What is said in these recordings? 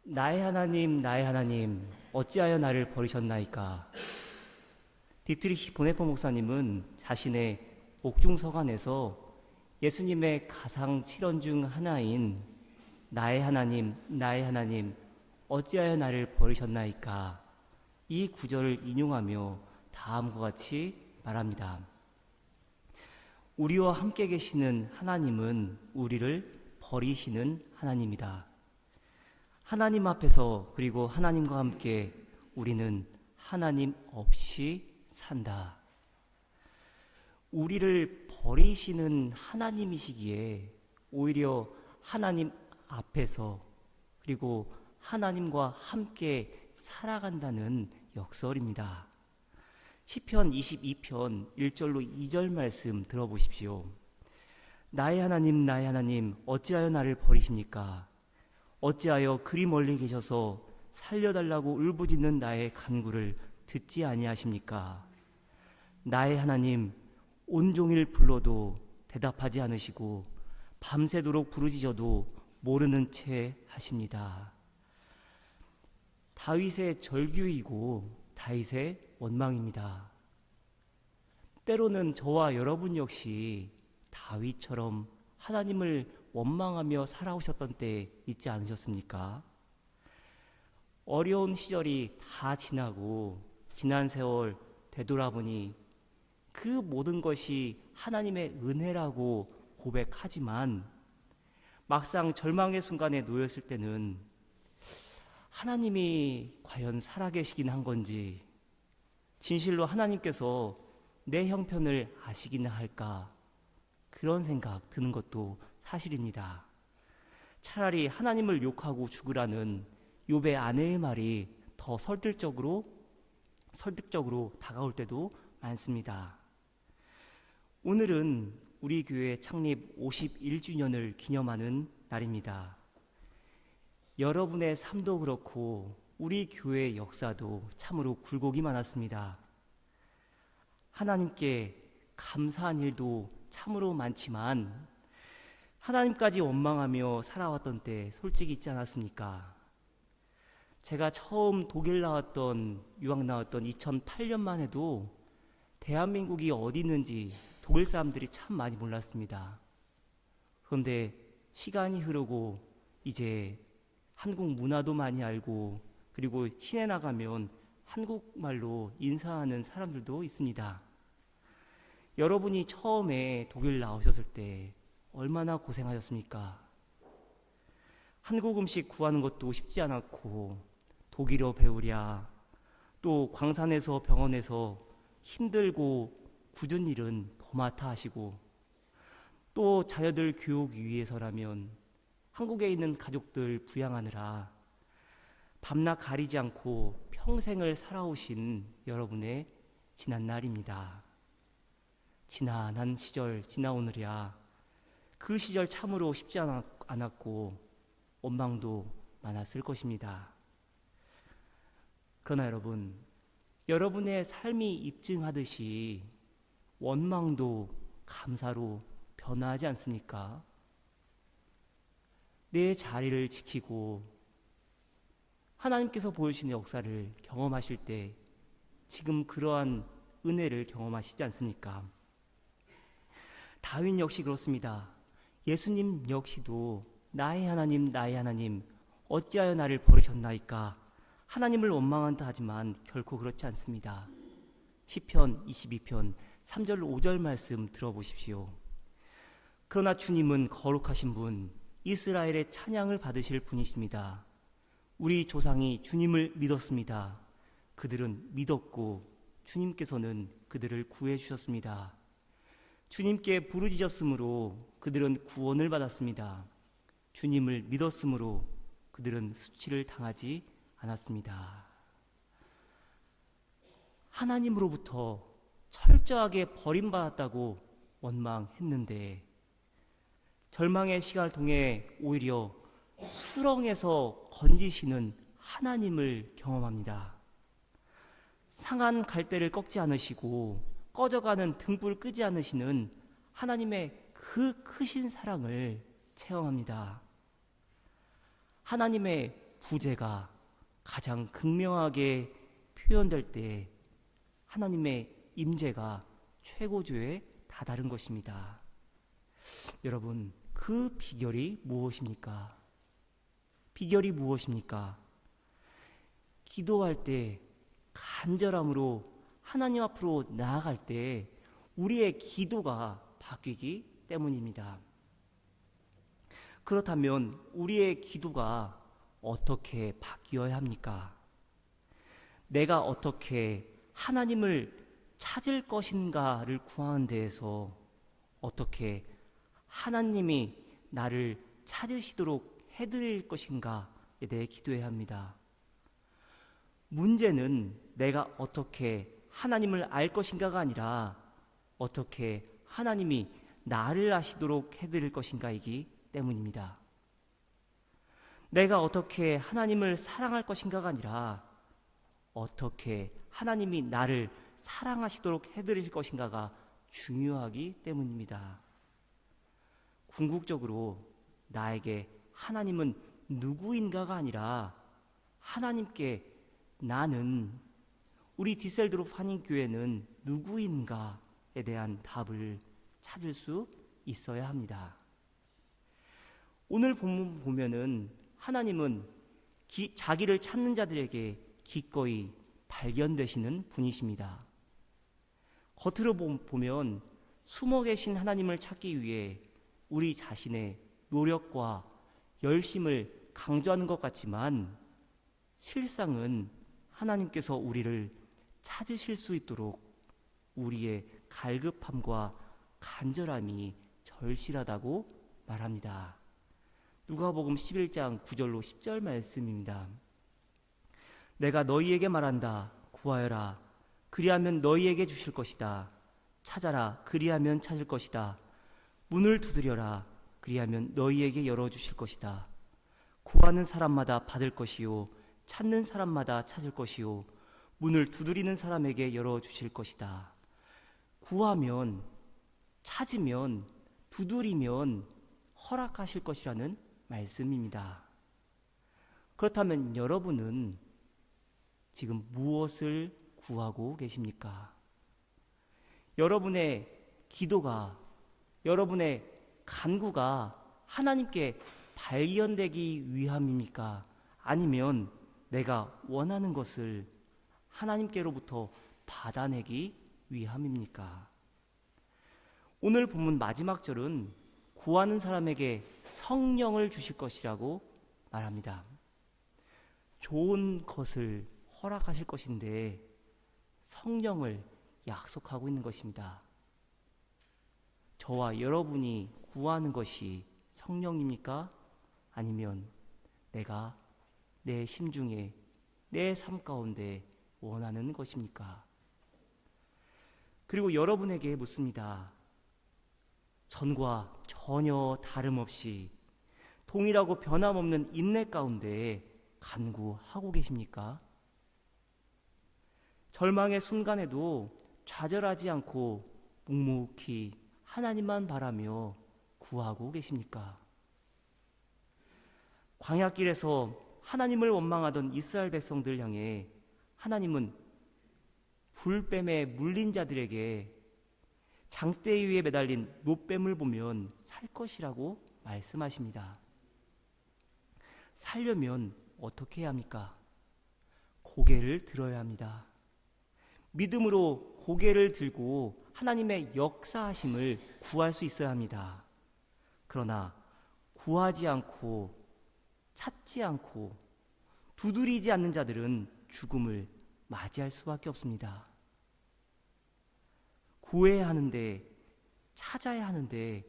나의 하나님, 어찌하여 나를 버리셨나이까? 디트리히 보네포 목사님은 자신의 옥중서관에서 예수님의 가상 7원 중 하나인 나의 하나님, 어찌하여 나를 버리셨나이까? 이 구절을 인용하며 다음과 같이 말합니다. 우리와 함께 계시는 하나님은 우리를 버리시는 하나님이다. 하나님 앞에서 그리고 하나님과 함께 우리는 하나님 없이 산다. 우리를 버리시는 하나님이시기에 오히려 하나님 앞에서 그리고 하나님과 함께 살아간다는 역설입니다. 시편 22편 1절로 2절 말씀 들어보십시오. 나의 하나님, 어찌하여 나를 버리십니까? 어찌하여 그리 멀리 계셔서 살려달라고 울부짖는 나의 간구를 듣지 아니하십니까? 나의 하나님, 온종일 불러도 대답하지 않으시고 밤새도록 부르짖어도 모르는 채 하십니다. 다윗의 절규이고 다윗의 원망입니다. 때로는 저와 여러분 역시 다윗처럼 하나님을 원망하며 살아오셨던 때 있지 않으셨습니까? 어려운 시절이 다 지나고 지난 세월 되돌아보니 그 모든 것이 하나님의 은혜라고 고백하지만 막상 절망의 순간에 놓였을 때는 하나님이 과연 살아계시긴 한 건지, 진실로 하나님께서 내 형편을 아시기나 할까, 그런 생각 드는 것도 사실입니다. 차라리 하나님을 욕하고 죽으라는 욥의 아내의 말이 더 설득적으로 다가올 때도 많습니다. 오늘은 우리 교회 창립 51주년을 기념하는 날입니다. 여러분의 삶도 그렇고 우리 교회의 역사도 참으로 굴곡이 많았습니다. 하나님께 감사한 일도 참으로 많지만 하나님까지 원망하며 살아왔던 때 솔직히 있지 않았습니까? 제가 처음 독일 나왔던 유학 나왔던 2008년만 해도 대한민국이 어디 있는지 독일 사람들이 참 많이 몰랐습니다. 그런데 시간이 흐르고 이제 한국 문화도 많이 알고, 그리고 시내 나가면 한국말로 인사하는 사람들도 있습니다. 여러분이 처음에 독일 나오셨을 때 얼마나 고생하셨습니까? 한국 음식 구하는 것도 쉽지 않았고 독일어 배우랴, 또 광산에서 병원에서 힘들고 굳은 일은 도맡아 하시고, 또 자녀들 교육 위해서라면 한국에 있는 가족들 부양하느라 밤낮 가리지 않고 평생을 살아오신 여러분의 지난 날입니다. 지난한 시절 지나오느랴, 그 시절 참으로 쉽지 않았고 원망도 많았을 것입니다. 그러나 여러분의 삶이 입증하듯이 원망도 감사로 변화하지 않습니까? 내 자리를 지키고 하나님께서 보여주시는 역사를 경험하실 때 지금 그러한 은혜를 경험하시지 않습니까? 다윗 역시 그렇습니다. 예수님 역시도 나의 하나님, 어찌하여 나를 버리셨나이까? 하나님을 원망한다 하지만 결코 그렇지 않습니다. 시편 22편 3절 5절 말씀 들어보십시오. 그러나 주님은 거룩하신 분, 이스라엘의 찬양을 받으실 분이십니다. 우리 조상이 주님을 믿었습니다. 그들은 믿었고 주님께서는 그들을 구해 주셨습니다. 주님께 부르짖었으므로 그들은 구원을 받았습니다. 주님을 믿었으므로 그들은 수치를 당하지 않았습니다. 하나님으로부터 철저하게 버림받았다고 원망했는데 절망의 시간을 통해 오히려 수렁에서 건지시는 하나님을 경험합니다. 상한 갈대를 꺾지 않으시고 꺼져가는 등불을 끄지 않으시는 하나님의 그 크신 사랑을 체험합니다. 하나님의 부재가 가장 극명하게 표현될 때 하나님의 임재가 최고조에 다다른 것입니다. 여러분, 그 비결이 무엇입니까? 비결이 무엇입니까? 기도할 때 간절함으로 하나님 앞으로 나아갈 때 우리의 기도가 바뀌기 때문입니다. 그렇다면 우리의 기도가 어떻게 바뀌어야 합니까? 내가 어떻게 하나님을 찾을 것인가를 구하는 데에서 어떻게 하나님이 나를 찾으시도록 해드릴 것인가에 대해 기도해야 합니다. 문제는 내가 어떻게 하나님을 알 것인가가 아니라 어떻게 하나님이 나를 아시도록 해드릴 것인가이기 때문입니다. 내가 어떻게 하나님을 사랑할 것인가가 아니라 어떻게 하나님이 나를 사랑하시도록 해드릴 것인가가 중요하기 때문입니다. 궁극적으로 나에게 하나님은 누구인가가 아니라 하나님께 나는, 우리 디셀드로프 한인교회는 누구인가에 대한 답을 찾을 수 있어야 합니다. 오늘 본문 보면은 하나님은 자기를 찾는 자들에게 기꺼이 발견되시는 분이십니다. 겉으로 보면 숨어 계신 하나님을 찾기 위해 우리 자신의 노력과 열심을 강조하는 것 같지만 실상은 하나님께서 우리를 찾으실 수 있도록 우리의 갈급함과 간절함이 절실하다고 말합니다. 누가복음 11장 9절로 10절 말씀입니다. 내가 너희에게 말한다. 구하여라. 그리하면 너희에게 주실 것이다. 찾아라. 그리하면 찾을 것이다. 문을 두드려라. 그리하면 너희에게 열어주실 것이다. 구하는 사람마다 받을 것이요 찾는 사람마다 찾을 것이요 문을 두드리는 사람에게 열어주실 것이다. 구하면, 찾으면, 두드리면 허락하실 것이라는 말씀입니다. 그렇다면 여러분은 지금 무엇을 구하고 계십니까? 여러분의 기도가, 여러분의 간구가 하나님께 발견되기 위함입니까? 아니면 내가 원하는 것을 하나님께로부터 받아내기 위함입니까? 오늘 본문 마지막 절은 구하는 사람에게 성령을 주실 것이라고 말합니다. 좋은 것을 허락하실 것인데 성령을 약속하고 있는 것입니다. 저와 여러분이 구하는 것이 성령입니까? 아니면 내가 내 심중에, 내 삶 가운데 원하는 것입니까? 그리고 여러분에게 묻습니다. 전과 전혀 다름없이 동일하고 변함없는 인내 가운데 간구하고 계십니까? 절망의 순간에도 좌절하지 않고 묵묵히 하나님만 바라며 구하고 계십니까? 광야길에서 하나님을 원망하던 이스라엘 백성들 향해 하나님은 불뱀에 물린 자들에게 장대 위에 매달린 노뱀을 보면 살 것이라고 말씀하십니다. 살려면 어떻게 해야 합니까? 고개를 들어야 합니다. 믿음으로 고개를 들고 하나님의 역사하심을 구할 수 있어야 합니다. 그러나 구하지 않고 찾지 않고 두드리지 않는 자들은 죽음을 맞이할 수밖에 없습니다. 구해야 하는데, 찾아야 하는데,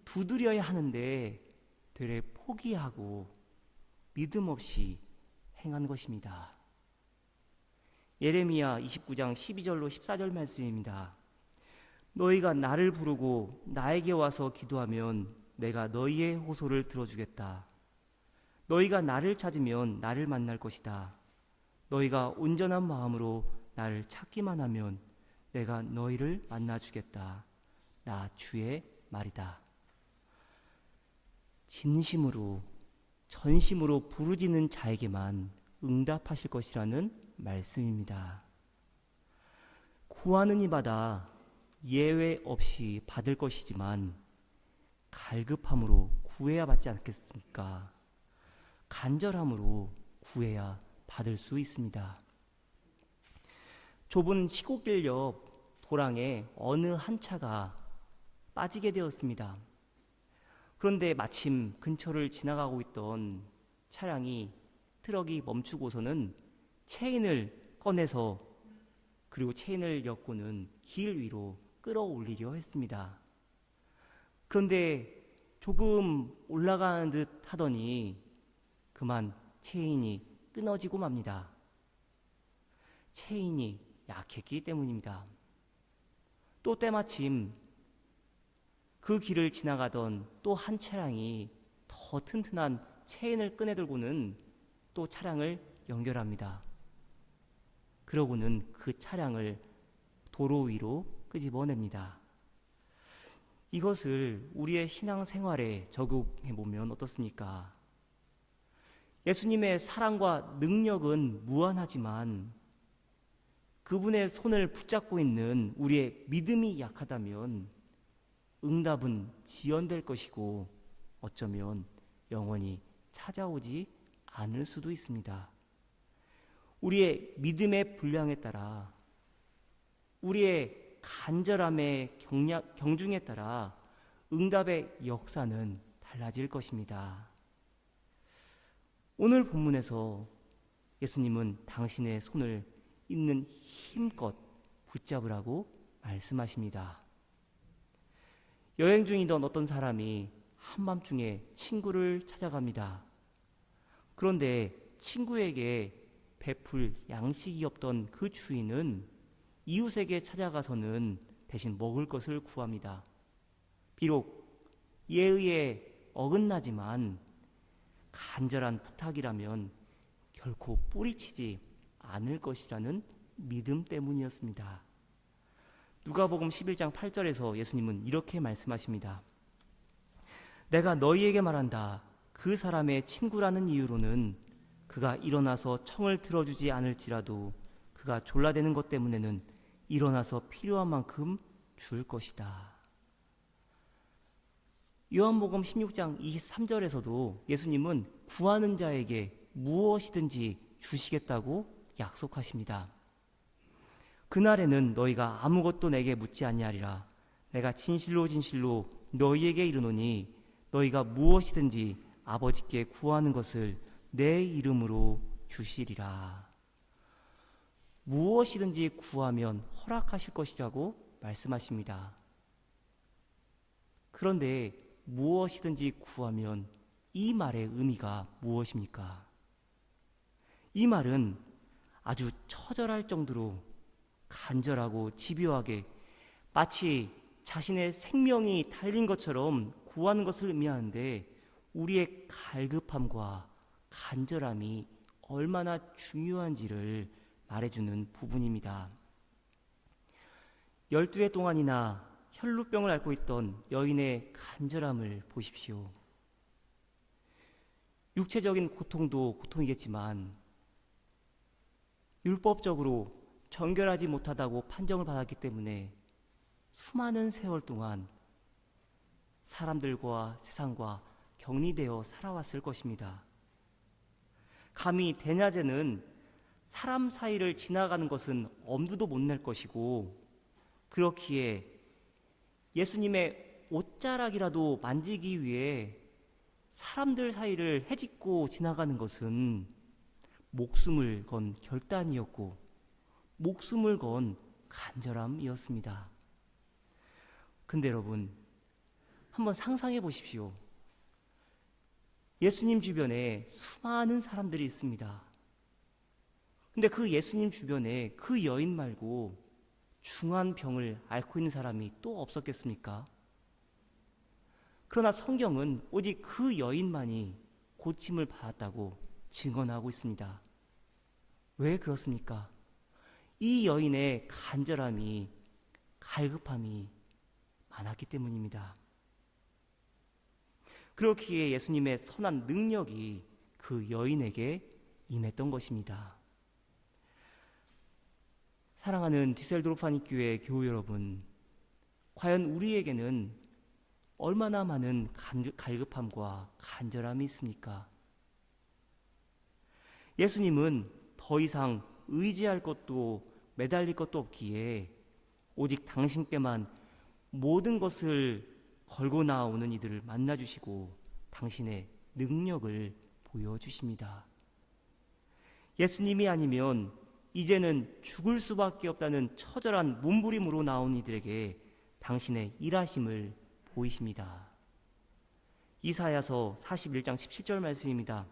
두드려야 하는데 되레 포기하고 믿음 없이 행한 것입니다. 예레미야 29장 12절로 14절 말씀입니다. 너희가 나를 부르고 나에게 와서 기도하면 내가 너희의 호소를 들어주겠다. 너희가 나를 찾으면 나를 만날 것이다. 너희가 온전한 마음으로 나를 찾기만 하면 내가 너희를 만나주겠다. 나 주의 말이다. 진심으로 전심으로 부르짖는 자에게만 응답하실 것이라는 말씀입니다. 구하는 이마다 예외 없이 받을 것이지만 갈급함으로 구해야 받지 않겠습니까? 간절함으로 구해야 받을 수 있습니다. 좁은 시골길 옆 도랑에 어느 한 차가 빠지게 되었습니다. 그런데 마침 근처를 지나가고 있던 트럭이 멈추고서는 체인을 꺼내서 그리고 체인을 엮고는 길 위로 끌어올리려 했습니다. 그런데 조금 올라가는 듯 하더니 그만 체인이 끊어지고 맙니다. 체인이 약했기 때문입니다. 또 때마침 그 길을 지나가던 또 한 차량이 더 튼튼한 체인을 꺼내들고는 또 차량을 연결합니다. 그러고는 그 차량을 도로 위로 끄집어냅니다. 이것을 우리의 신앙생활에 적용해 보면 어떻습니까? 예수님의 사랑과 능력은 무한하지만 그분의 손을 붙잡고 있는 우리의 믿음이 약하다면 응답은 지연될 것이고 어쩌면 영원히 찾아오지 않을 수도 있습니다. 우리의 믿음의 분량에 따라, 우리의 간절함의 경중에 따라 응답의 역사는 달라질 것입니다. 오늘 본문에서 예수님은 당신의 손을 있는 힘껏 붙잡으라고 말씀하십니다. 여행 중이던 어떤 사람이 한밤중에 친구를 찾아갑니다. 그런데 친구에게 베풀 양식이 없던 그 주인은 이웃에게 찾아가서는 대신 먹을 것을 구합니다. 비록 예의에 어긋나지만 간절한 부탁이라면 결코 뿌리치지 않을 것이라는 믿음 때문이었습니다. 누가복음 11장 8절에서 예수님은 이렇게 말씀하십니다. 내가 너희에게 말한다. 그 사람의 친구라는 이유로는 그가 일어나서 청을 들어주지 않을지라도 그가 졸라대는 것 때문에는 일어나서 필요한 만큼 줄 것이다. 요한복음 16장 23절에서도 예수님은 구하는 자에게 무엇이든지 주시겠다고 약속하십니다. 그날에는 너희가 아무것도 내게 묻지 아니하리라. 내가 진실로 진실로 너희에게 이르노니 너희가 무엇이든지 아버지께 구하는 것을 내 이름으로 주시리라. 무엇이든지 구하면 허락하실 것이라고 말씀하십니다. 그런데 무엇이든지 구하면 이 말의 의미가 무엇입니까? 이 말은 아주 처절할 정도로 간절하고 집요하게 마치 자신의 생명이 달린 것처럼 구하는 것을 의미하는데 우리의 갈급함과 간절함이 얼마나 중요한지를 말해주는 부분입니다. 12해 동안이나 혈루병을 앓고 있던 여인의 간절함을 보십시오. 육체적인 고통도 고통이겠지만 율법적으로 정결하지 못하다고 판정을 받았기 때문에 수많은 세월 동안 사람들과 세상과 격리되어 살아왔을 것입니다. 감히 대낮에는 사람 사이를 지나가는 것은 엄두도 못 낼 것이고 그렇기에 예수님의 옷자락이라도 만지기 위해 사람들 사이를 헤집고 지나가는 것은 목숨을 건 결단이었고 목숨을 건 간절함이었습니다. 근데 여러분 한번 상상해 보십시오. 예수님 주변에 수많은 사람들이 있습니다. 근데 그 예수님 주변에 그 여인 말고 중한 병을 앓고 있는 사람이 또 없었겠습니까? 그러나 성경은 오직 그 여인만이 고침을 받았다고 증언하고 있습니다. 왜 그렇습니까? 이 여인의 간절함이, 갈급함이 많았기 때문입니다. 그렇기에 예수님의 선한 능력이 그 여인에게 임했던 것입니다. 사랑하는 디셀도르프 한인교회 교우 여러분, 과연 우리에게는 얼마나 많은 갈급함과 간절함이 있습니까? 예수님은 더 이상 의지할 것도 매달릴 것도 없기에 오직 당신께만 모든 것을 걸고 나오는 이들을 만나주시고 당신의 능력을 보여주십니다. 예수님이 아니면 이제는 죽을 수밖에 없다는 처절한 몸부림으로 나온 이들에게 당신의 일하심을 보이십니다. 이사야서 41장 17절 말씀입니다.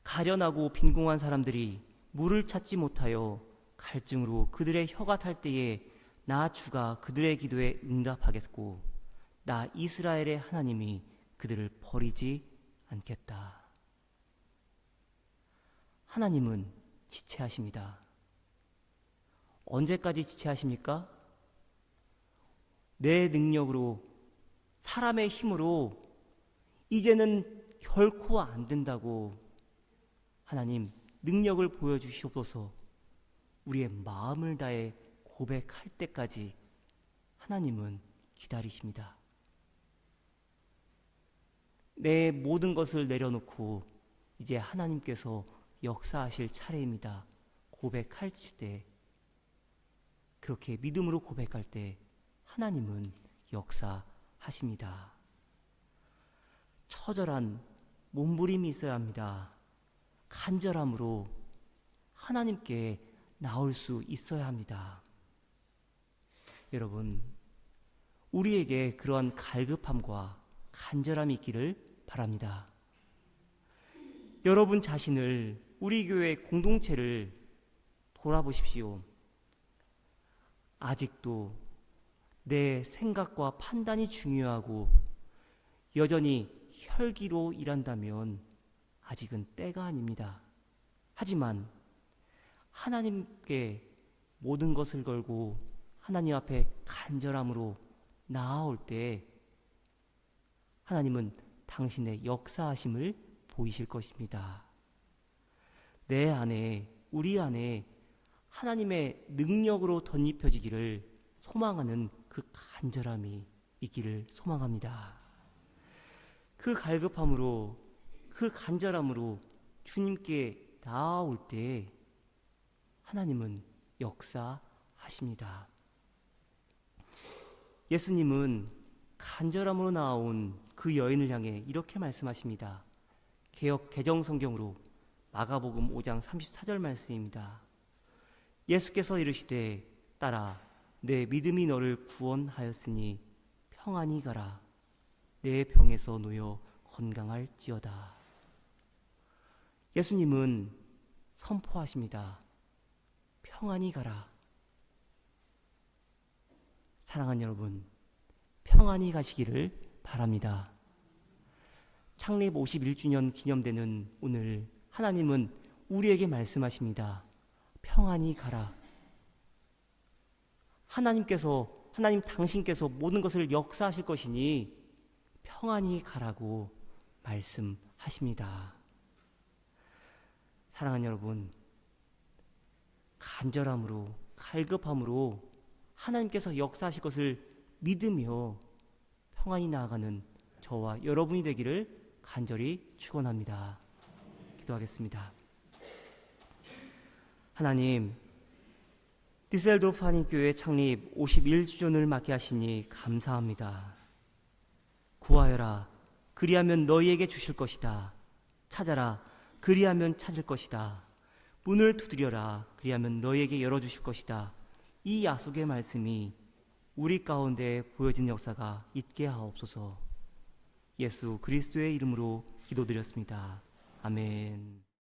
가련하고 빈궁한 사람들이 물을 찾지 못하여 갈증으로 그들의 혀가 탈 때에 나 주가 그들의 기도에 응답하겠고 나 이스라엘의 하나님이 그들을 버리지 않겠다. 하나님은 지체하십니다. 언제까지 지체하십니까? 내 능력으로, 사람의 힘으로 이제는 결코 안 된다고 하나님 능력을 보여주시옵소서. 우리의 마음을 다해 고백할 때까지 하나님은 기다리십니다. 내 모든 것을 내려놓고 이제 하나님께서 역사하실 차례입니다. 고백할 때, 그렇게 믿음으로 고백할 때 하나님은 역사하십니다. 처절한 몸부림이 있어야 합니다. 간절함으로 하나님께 나올 수 있어야 합니다. 여러분, 우리에게 그러한 갈급함과 간절함이 있기를 바랍니다. 여러분 자신을, 우리 교회 공동체를 돌아보십시오. 아직도 내 생각과 판단이 중요하고 여전히 혈기로 일한다면 아직은 때가 아닙니다. 하지만 하나님께 모든 것을 걸고 하나님 앞에 간절함으로 나아올 때 하나님은 당신의 역사하심을 보이실 것입니다. 내 안에, 우리 안에 하나님의 능력으로 덧입혀지기를 소망하는 그 간절함이 있기를 소망합니다. 그 갈급함으로, 그 간절함으로 주님께 나아올 때 하나님은 역사하십니다. 예수님은 간절함으로 나아온 그 여인을 향해 이렇게 말씀하십니다. 개역 개정성경으로 마가복음 5장 34절 말씀입니다. 예수께서 이르시되 딸아 내 믿음이 너를 구원하였으니 평안히 가라. 내 병에서 놓여 건강할지어다. 예수님은 선포하십니다. 평안히 가라. 사랑하는 여러분, 평안히 가시기를 바랍니다. 창립 51주년 기념되는 오늘 하나님은 우리에게 말씀하십니다. 평안히 가라. 하나님 당신께서 모든 것을 역사하실 것이니 평안히 가라고 말씀하십니다. 사랑하는 여러분, 간절함으로, 갈급함으로 하나님께서 역사하실 것을 믿으며 평안히 나아가는 저와 여러분이 되기를 간절히 축원합니다. 기도하겠습니다. 하나님, 디셀도르프 한인교회 창립 51주년을 맞게 하시니 감사합니다. 구하여라, 그리하면 너희에게 주실 것이다. 찾아라, 그리하면 찾을 것이다. 문을 두드려라, 그리하면 너희에게 열어주실 것이다. 이 약속의 말씀이 우리 가운데 보여진 역사가 있게 하옵소서. 예수 그리스도의 이름으로 기도드렸습니다. 아멘.